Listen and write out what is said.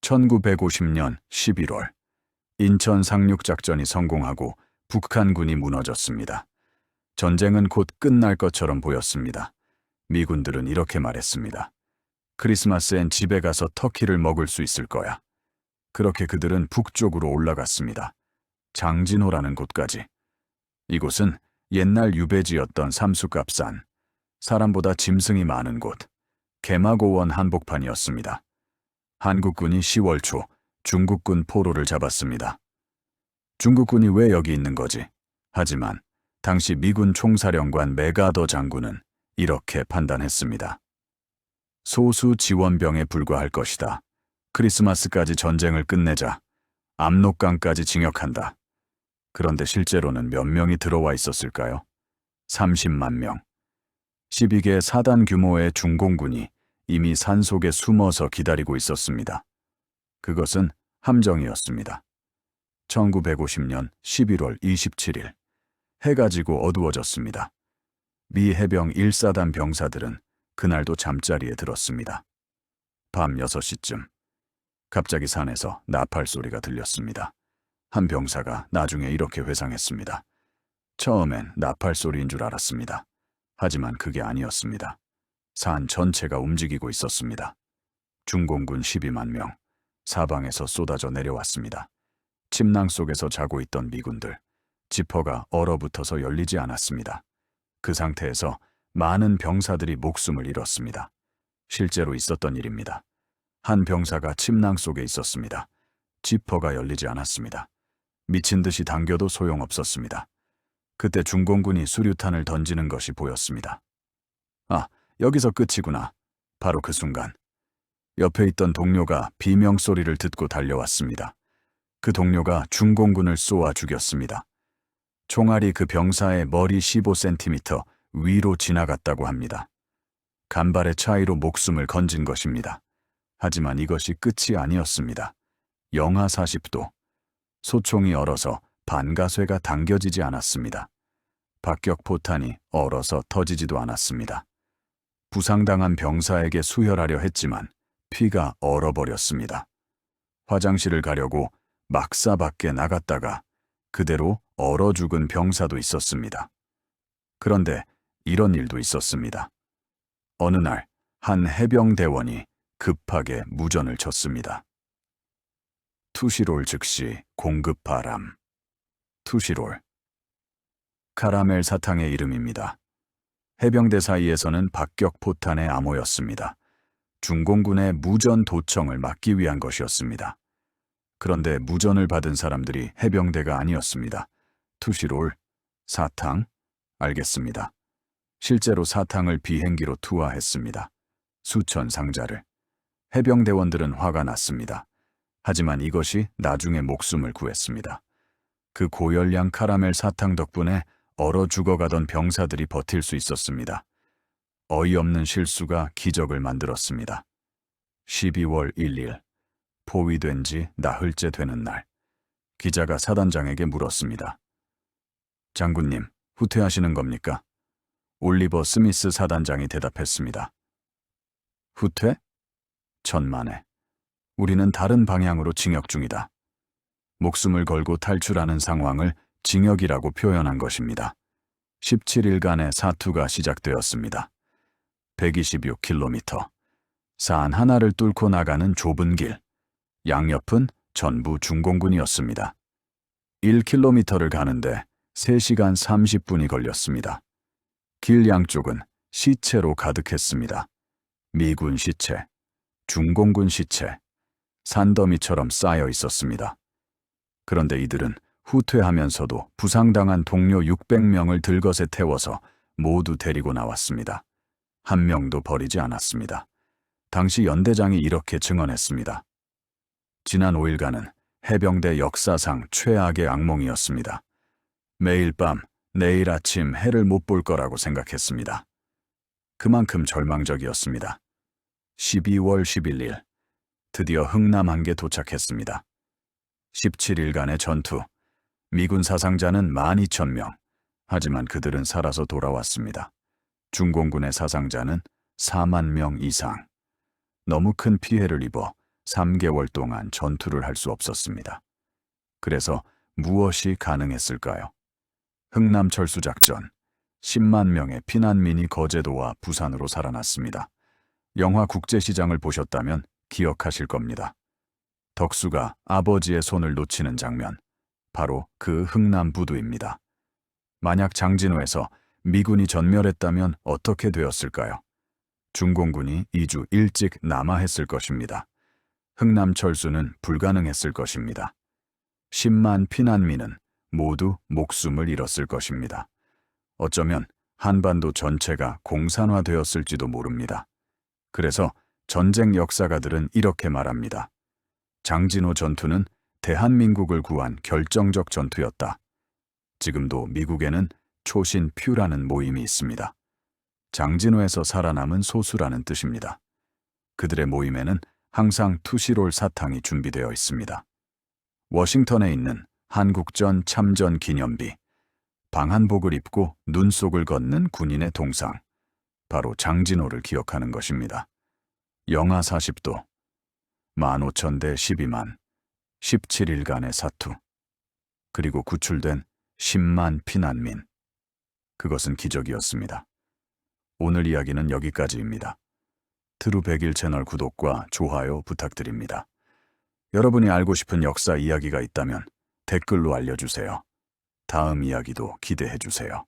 1950년 11월 인천 상륙작전이 성공하고 북한군이 무너졌습니다. 전쟁은 곧 끝날 것처럼 보였습니다. 미군들은 이렇게 말했습니다. 크리스마스엔 집에 가서 터키를 먹을 수 있을 거야. 그렇게 그들은 북쪽으로 올라갔습니다. 장진호라는 곳까지. 이곳은 옛날 유배지였던 삼수갑산, 사람보다 짐승이 많은 곳, 개마고원 한복판이었습니다. 한국군이 10월 초 중국군 포로를 잡았습니다. 중국군이 왜 여기 있는 거지? 하지만 당시 미군 총사령관 메가더 장군은 이렇게 판단했습니다. 소수 지원병에 불과할 것이다. 크리스마스까지 전쟁을 끝내자. 압록강까지 징역한다. 그런데 실제로는 몇 명이 들어와 있었을까요? 30만 명. 12개 사단 규모의 중공군이 이미 산속에 숨어서 기다리고 있었습니다. 그것은 함정이었습니다. 1950년 11월 27일, 해가 지고 어두워졌습니다. 미 해병 1사단 병사들은 그날도 잠자리에 들었습니다. 밤 6시쯤, 갑자기 산에서 나팔 소리가 들렸습니다. 한 병사가 나중에 이렇게 회상했습니다. 처음엔 나팔 소리인 줄 알았습니다. 하지만 그게 아니었습니다. 산 전체가 움직이고 있었습니다. 중공군 12만 명, 사방에서 쏟아져 내려왔습니다. 침낭 속에서 자고 있던 미군들, 지퍼가 얼어붙어서 열리지 않았습니다. 그 상태에서 많은 병사들이 목숨을 잃었습니다. 실제로 있었던 일입니다. 한 병사가 침낭 속에 있었습니다. 지퍼가 열리지 않았습니다. 미친 듯이 당겨도 소용없었습니다. 그때 중공군이 수류탄을 던지는 것이 보였습니다. 아, 여기서 끝이구나. 바로 그 순간 옆에 있던 동료가 비명소리를 듣고 달려왔습니다. 그 동료가 중공군을 쏘아 죽였습니다. 총알이 그 병사의 머리 15cm 위로 지나갔다고 합니다. 간발의 차이로 목숨을 건진 것입니다. 하지만 이것이 끝이 아니었습니다. 영하 40도. 소총이 얼어서 반가쇠가 당겨지지 않았습니다. 박격 포탄이 얼어서 터지지도 않았습니다. 부상당한 병사에게 수혈하려 했지만 피가 얼어버렸습니다. 화장실을 가려고 막사 밖에 나갔다가 그대로 얼어 죽은 병사도 있었습니다. 그런데 이런 일도 있었습니다. 어느 날 한 해병대원이 급하게 무전을 쳤습니다. 투시롤 즉시 공급 바람. 투시롤. 카라멜 사탕의 이름입니다. 해병대 사이에서는 박격 포탄의 암호였습니다. 중공군의 무전 도청을 막기 위한 것이었습니다. 그런데 무전을 받은 사람들이 해병대가 아니었습니다. 투시롤, 사탕, 알겠습니다. 실제로 사탕을 비행기로 투하했습니다. 수천 상자를. 해병대원들은 화가 났습니다. 하지만 이것이 나중에 목숨을 구했습니다. 그 고열량 카라멜 사탕 덕분에 얼어 죽어가던 병사들이 버틸 수 있었습니다. 어이없는 실수가 기적을 만들었습니다. 12월 1일, 포위된 지 나흘째 되는 날, 기자가 사단장에게 물었습니다. 장군님, 후퇴하시는 겁니까? 올리버 스미스 사단장이 대답했습니다. 후퇴? 천만에. 우리는 다른 방향으로 징역 중이다. 목숨을 걸고 탈출하는 상황을 징역이라고 표현한 것입니다. 17일간의 사투가 시작되었습니다. 126km. 산 하나를 뚫고 나가는 좁은 길. 양옆은 전부 중공군이었습니다. 1km를 가는데 3시간 30분이 걸렸습니다. 길 양쪽은 시체로 가득했습니다. 미군 시체, 중공군 시체, 산더미처럼 쌓여 있었습니다. 그런데 이들은 후퇴하면서도 부상당한 동료 600명을 들것에 태워서 모두 데리고 나왔습니다. 한 명도 버리지 않았습니다. 당시 연대장이 이렇게 증언했습니다. 지난 5일간은 해병대 역사상 최악의 악몽이었습니다. 매일 밤, 내일 아침 해를 못 볼 거라고 생각했습니다. 그만큼 절망적이었습니다. 12월 11일, 드디어 흥남 한계 도착했습니다. 17일간의 전투, 미군 사상자는 12,000명, 하지만 그들은 살아서 돌아왔습니다. 중공군의 사상자는 4만 명 이상. 너무 큰 피해를 입어 3개월 동안 전투를 할 수 없었습니다. 그래서 무엇이 가능했을까요? 흥남철수작전. 10만 명의 피난민이 거제도와 부산으로 살아났습니다. 영화 국제시장을 보셨다면 기억하실 겁니다. 덕수가 아버지의 손을 놓치는 장면, 바로 그 흥남부두입니다. 만약 장진호에서 미군이 전멸했다면 어떻게 되었을까요? 중공군이 2주 일찍 남하했을 것입니다. 흥남철수는 불가능했을 것입니다. 10만 피난민은 모두 목숨을 잃었을 것입니다. 어쩌면 한반도 전체가 공산화되었을지도 모릅니다. 그래서 전쟁 역사가들은 이렇게 말합니다. 장진호 전투는 대한민국을 구한 결정적 전투였다. 지금도 미국에는 초신 퓨라는 모임이 있습니다. 장진호에서 살아남은 소수라는 뜻입니다. 그들의 모임에는 항상 투시롤 사탕이 준비되어 있습니다. 워싱턴에 있는 한국전 참전 기념비, 방한복을 입고 눈 속을 걷는 군인의 동상, 바로 장진호를 기억하는 것입니다. 영하 40도, 15,000대 12만, 17일간의 사투, 그리고 구출된 10만 피난민. 그것은 기적이었습니다. 오늘 이야기는 여기까지입니다. 트루101 채널 구독과 좋아요 부탁드립니다. 여러분이 알고 싶은 역사 이야기가 있다면 댓글로 알려주세요. 다음 이야기도 기대해주세요.